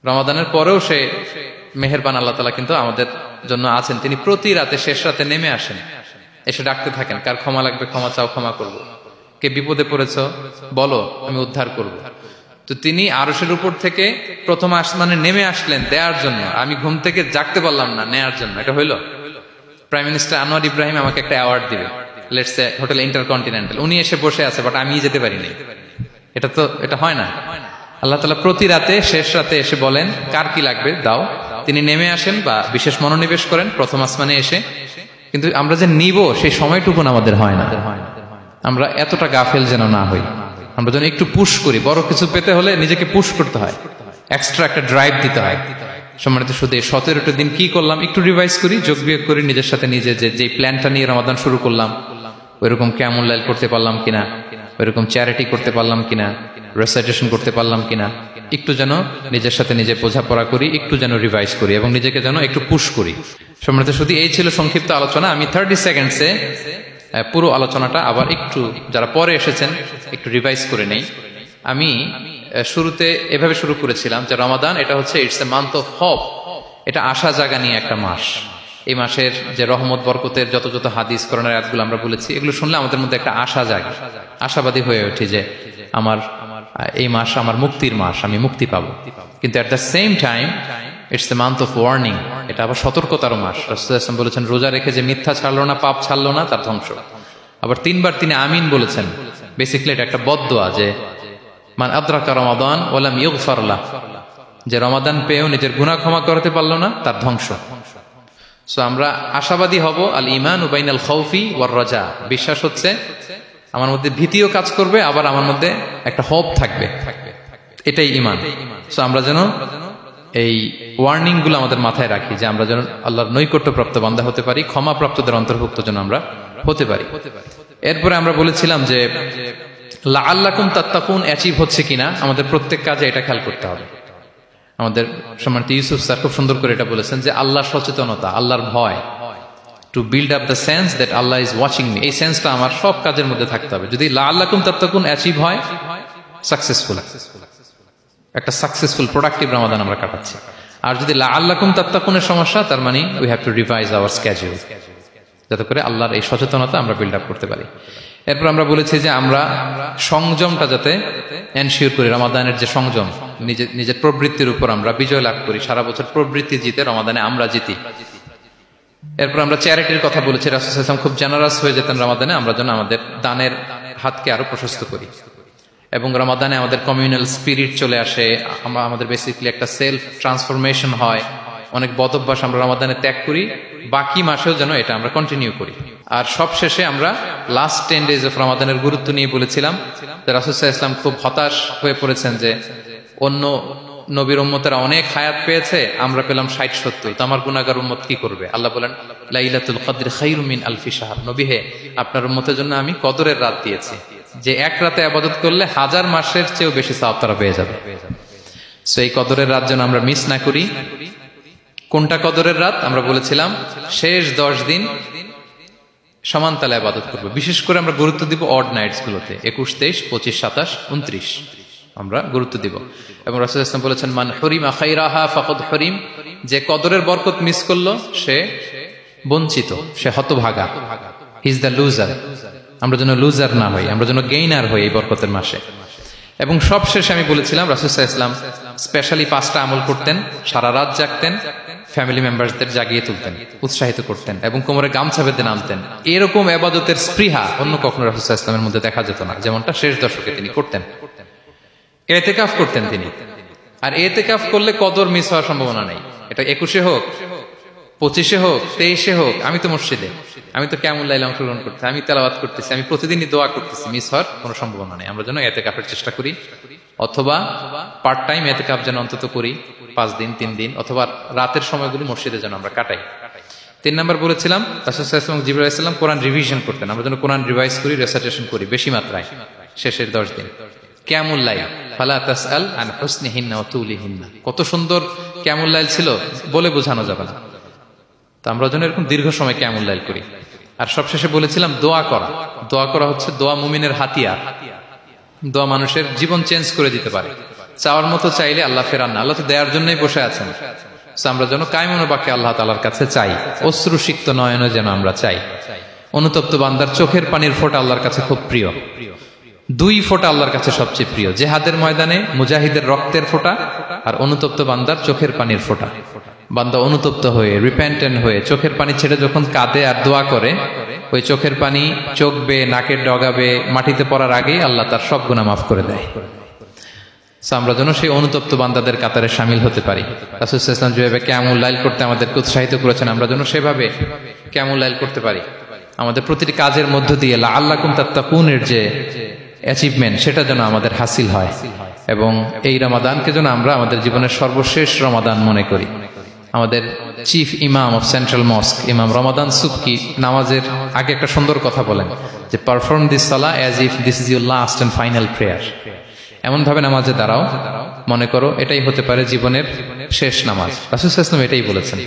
রমাদানের পরেও সে মেহেরবান আল্লাহ তাআলা কিন্তু আমাদের জন্য আছেন। তিনি প্রতি রাতে শেষ রাতে নেমে আসেন, এসে ডাকতে থাকেন, কার ক্ষমা লাগবে ক্ষমা চাও, ক্ষমা করব। কে বিপদে পড়েছ বলো, আমি উদ্ধার করব। তো তিনি আরশের উপর থেকে প্রথম আসমানে নেমে আসলেন দেওয়ার জন্য। আমি ঘুম থেকে জাগতে পারলাম না, নেয়ার জন্য। এটা হইল? প্রাইম মিনিস্টার আনোয়ার ইব্রাহিম আমাকে একটা অ্যাওয়ার্ড দিবে, লেটস সে হোটেল ইন্টারকন্টিনেন্টাল, উনি এসে বসে আছে, বাট আমি যেতে পারিনি। এটা হয় না। আল্লাহ তাআলা প্রতি রাতে শেষ রাতে এসে বলেন কার কি লাগবে দাও। তিনি নেমে আসেন বা বিশেষ মনোনিবেশ করেন প্রথম আসমানে এসে, কিন্তু আমরা যে নিব সেই সময়টুকুন আমাদের হয় না। আমরা এতটা গাফেল যেন না হই, আমরা যেন একটু পুশ করি। বড় কিছু পেতে হলে নিজেকে পুশ করতে হয়, এক্সট্রা একটা ড্রাইভ দিতে হয়। সম্মানিত শুধু 17টা দিন কি করলাম একটু রিভাইজ করি, যোগ বিয়োগ করি নিজের সাথে নিজে, যে প্ল্যানটা নিয়ে রমাদান শুরু করলাম ওইরকম কিয়ামুল লাইল করতে পারলাম কিনা, ওইরকম চ্যারিটি করতে পারলাম কিনা, রেসাইটেশন করতে পারলাম কিনা, একটু যেন নিজের সাথে নিজে বোঝাপড়া করি, একটু যেন রিভাইজ করি এবং নিজেকে যেন একটু পুশ করি। সম্মানিত শুধু এই ছিল সংক্ষিপ্ত আলোচনা। আমি 30 সেকেন্ডসে পুরো আলোচনাটা আবার একটু যারা পরে এসেছেন একটু রিভাইজ করে নেই। আমি শুরুতে এভাবে শুরু করেছিলাম যে রমাদান এটা হচ্ছে it's a month of hope, এটা আশা জাগা নিয়ে একটা মাস। এই মাসের যে রহমত বরকতের যত যত হাদিস কোরআনের আয়াতগুলো আমরা বলেছি, এগুলো শুনলে আমাদের মধ্যে একটা আশা জাগে, আশাবাদী হয়ে ওঠে যে আমার এই মাস আমার মুক্তির মাস, আমি মুক্তি পাবো। কিন্তু at the same time it's the month of warning, এটা আবার সতর্কতার মাস। রাসূলুল্লাহ সাল্লাল্লাহু আলাইহি ওয়াসাল্লাম বলেছেন রোজা রেখে যে মিথ্যা ছাড়লো না, পাপ ছাড়লো না, তার ধ্বংস। আবার 3 বার তিনি আমিন বলেছেন। বেসিক্যালি এটা একটা বদদোয়া যে মান আদরাকা রমাদান ওয়া লাম ইগফার লাহ, যে রমাদান পেয়েও নিজের গুনাহ ক্ষমা করতে পারলো না, তার ধ্বংস। সো আমরা আশাবাদী হব। আল ঈমানু বাইনাল খাউফি ওয়ার রাজা, বিশ্বাস হচ্ছে আমার মধ্যে ভীতিও কাজ করবে, আবার আমার মধ্যে একটা হোপ থাকবে, এটাই ঈমান। সো আমরা যেন এই ওয়ার্নিং গুলো আমাদের মাথায় রাখি যে আমরা যেন আল্লাহর নৈকট্যপ্রাপ্ত বান্দা হতে পারি, ক্ষমাপ্রাপ্তদের অন্তর্ভুক্ত যেন আমরা হতে পারি। এরপরে আমরা বলেছিলাম যে লাআল্লাকুম তাত্তাকুন অ্যাচিভ হচ্ছে কিনা আমাদের প্রত্যেক কাজে এটা খেয়াল করতে হবে। আমাদের সম্মানিত ইউসুফ স্যার খুব সুন্দর করে এটা বলেছেন যে আল্লাহর সচেতনতা, আল্লাহর ভয়, to build up the sense that Allah is watching me, এই সেন্সটা আমার সব কাজের মধ্যে থাকতে হবে। যদি লাআল্লাকুম তাত্তাকুন অ্যাচিভ হয়, সাকসেসফুল, একটা সাকসেসফুল প্রোডাক্টিভ রমাদান আমরা কাটাচ্ছি। আর যদি লাআল্লাকুম তাত্তাকুনের সমস্যা, তার মানে we have to revise hour schedule, যাতে করে আল্লাহর এই সচেতনতা আমরা বিল্ড আপ করতে পারি। এরপর আমরা বলেছি যে আমরা সংযমটা যাতে এনশিওর করি, রমাদানের যে সংযম, নিজের প্রবৃত্তির উপর আমরা বিজয় লাভ করি। সারা বছর প্রবৃত্তি জিতে, রমাদানে আমরা জিতি। এরপর আমরা চ্যারিটির কথা বলেছি। রাসূলুল্লাহ সাল্লাল্লাহু আলাইহি ওয়াসাল্লাম খুব জেনারাস হয়ে যেতেন রমাদানে, আমরা যেন আমাদের দানের হাতকে আরো প্রশস্ত করি এবং রমাদানে আমাদের কমিউনাল স্পিরিট চলে আসে, আমাদের বেসিক্যালি একটা সেলফ ট্রান্সফরমেশন হয়। অনেক বদ অভ্যাস আমরা রমাদানে ত্যাগ করি, বাকি মাসেও যেন এটা আমরা কন্টিনিউ করি। আর সবশেষে আমরা লাস্ট 10 days অফ রমাদানের গুরুত্ব নিয়ে বলেছিলাম যে রাসূল সাল্লাল্লাহু আলাইহি ওয়াসাল্লাম খুব হতাশ হয়ে পড়েছেন যে অন্য নবীর উম্মতেরা অনেক হায়াত পেয়েছে, আমরা পেলাম 60-70, তো আমার গুনাহগার উম্মত কি করবে? আল্লাহ বলেন লাইলাতুল কদর খায়রুম মিন আলফি শাহর, নবী হে আপনার উম্মতের জন্য আমি কদরের রাত দিয়েছি, যে এক রাতে ইবাদত করলে 1000 মাসের চেয়েও বেশি সওয়াব তারা পেয়ে যাবে। সো এই কদরের রাত যেন আমরা মিস না করি। কোনটা কদরের রাত? আমরা বলেছিলাম শেষ 10 দিন সমান তালে ইবাদত করব। বিশেষ করে আমরা গুরুত্ব দিব অড নাইটস গুলোতে, 21, 23, 25, 27, 29 আমরা গুরুত্ব দিব। এবং রাসূল সাল্লাল্লাহু আলাইহি ওয়াসাল্লাম বলেছেন মান হুরিমা খায়রাহা ফাকাদ হুরিম, যে কদরের বরকত মিস করলো সে বঞ্চিত, সে হতভাগা, হি ইজ দ্য লুজার। আমরা যেন লুজার না হই, আমরা যেন গেইনার হই এই বরকতের মাসে। এবং সবশেষে আমি বলেছিলাম রাসূল সাল্লাল্লাহু আলাইহি ওয়াসাল্লাম স্পেশালি 5টা আমল করতেন, সারা রাত জাগতেন, ফ্যামিলি মেম্বারসদের জাগিয়ে তুলতেন, উৎসাহিত করতেন এবং কোমরে গামছা বেঁধে নামতেন। এরকম ইবাদতের স্পৃহা অন্য কখনো রাসূল সাল্লাল্লাহু আলাইহি ওয়াসাল্লামের মধ্যে দেখা যেত না, যেমনটা শেষ দশকে তিনি করতেন। ইতিকাফ করতেন তিনি, আর ইতিকাফ করলে কদর মিস হওয়ার সম্ভাবনা নেই। এটা 21-এ হোক, 25-এ হোক, 23-এ হোক, আমি তো মসজিদে, আমি তো কিয়ামুল লাইলে অংশগ্রহণ করতেছি, আমি তেলাওয়াত করতেছি, আমি প্রতিদিনই দোয়া করতেছি, মিস হওয়ার কোনো সম্ভাবনা নেই। আমরা যেন ইতিকাফের চেষ্টা করি, অথবা পার্ট টাইম ইতিকাফ যেন অন্তত করি 5 দিন, 3 দিন, অথবা রাতের সময়গুলো মসজিদে যেন আমরা কাটাই। 3 নাম্বার বলেছিলাম রাসূল সাল্লাল্লাহু আলাইহি ওয়াসাল্লাম জিবরাইল আলাইহিস সালাম কোরআন রিভিশন করতেন, আমরা যেন কোরআন রিভাইজ করি, রেসাইটেশন করি বেশি মাত্রায় শেষের 10 দিন। কিয়ামুল লাইল ফালা তাসআল আন হুসনিহিন্না ওয়া তুলিহিন্না, কত সুন্দর কিয়ামুল লাইল ছিল বলে বোঝানো যাবে না। তো আমরা যেন এরকম দীর্ঘ সময় কিয়ামুল লাইল করি। আর সবশেষে বলেছিলাম দোয়া করা। দোয়া করা হচ্ছে দোয়া মুমিনের হাতিয়ার, দোয়া মানুষের জীবন চেঞ্জ করে দিতে পারে। চাওয়ার মতো চাইলে আল্লাহ ফেরান না, আল্লাহ তো দেওয়ার জন্যই বসে আছেন। আমরা যেন কায়মনো বাক্যে আল্লাহ তাআলার কাছে চাই, অশ্রুসিক্ত নয়নে যেন আমরা চাই। অনুতপ্ত বান্দার চোখের পানির ফোঁটা আল্লাহর কাছে খুব প্রিয়। 2 ফোঁটা আল্লাহর কাছে সবচেয়ে প্রিয়, জিহাদের ময়দানে মুজাহিদের রক্তের ফোঁটা আর অনুতপ্ত বান্দার চোখের পানির ফোঁটা। বান্দা অনুতপ্ত হয়ে রিপেন্টেন্ট হয়ে চোখের পানি ছেড়ে যখন কাঁদে আর দোয়া করে, ওই চোখের পানি চোখ বেয়ে নাকের ডগাবে মাটিতে পড়ার আগেই আল্লাহ তার সব গুনাহ মাফ করে দেয়। আমরা যেন সেই অনুতপ্ত বান্দাদের কাতারে শামিল হতে পারি। রাসূল সাল্লাল্লাহু আলাইহি ওয়াসাল্লাম যেভাবে কিয়ামুল লাইল করতে আমাদেরকে উৎসাহিত করেছেন, আমরা যেন সেভাবে কিয়ামুল লাইল করতে পারি। আমাদের প্রতিটি কাজের মধ্য দিয়ে লাআল্লাকুম তাত্তাকুনের যে অ্যাচিভমেন্ট, সেটা যেন আমাদের হাসিল হয়, এবং এই রমাদানকে যেন আমরা আমাদের জীবনের সর্বশেষ রমাদান মনে করি। আমাদের চিফ ইমাম অফ সেন্ট্রাল মস্ক ইমাম রমাদান সুবকি নামাজের আগে একটা সুন্দর কথা বলেন যে পারফর্ম দিস সালাহ as if this is your last and final prayer. এমন ভাবে নামাজে দাঁড়াও, মনে করো এটাই হতে পারে জীবনের শেষ নামাজ। রাসূল সাল্লাল্লাহু আলাইহি ওয়াসাল্লাম এটাই বলেছেন।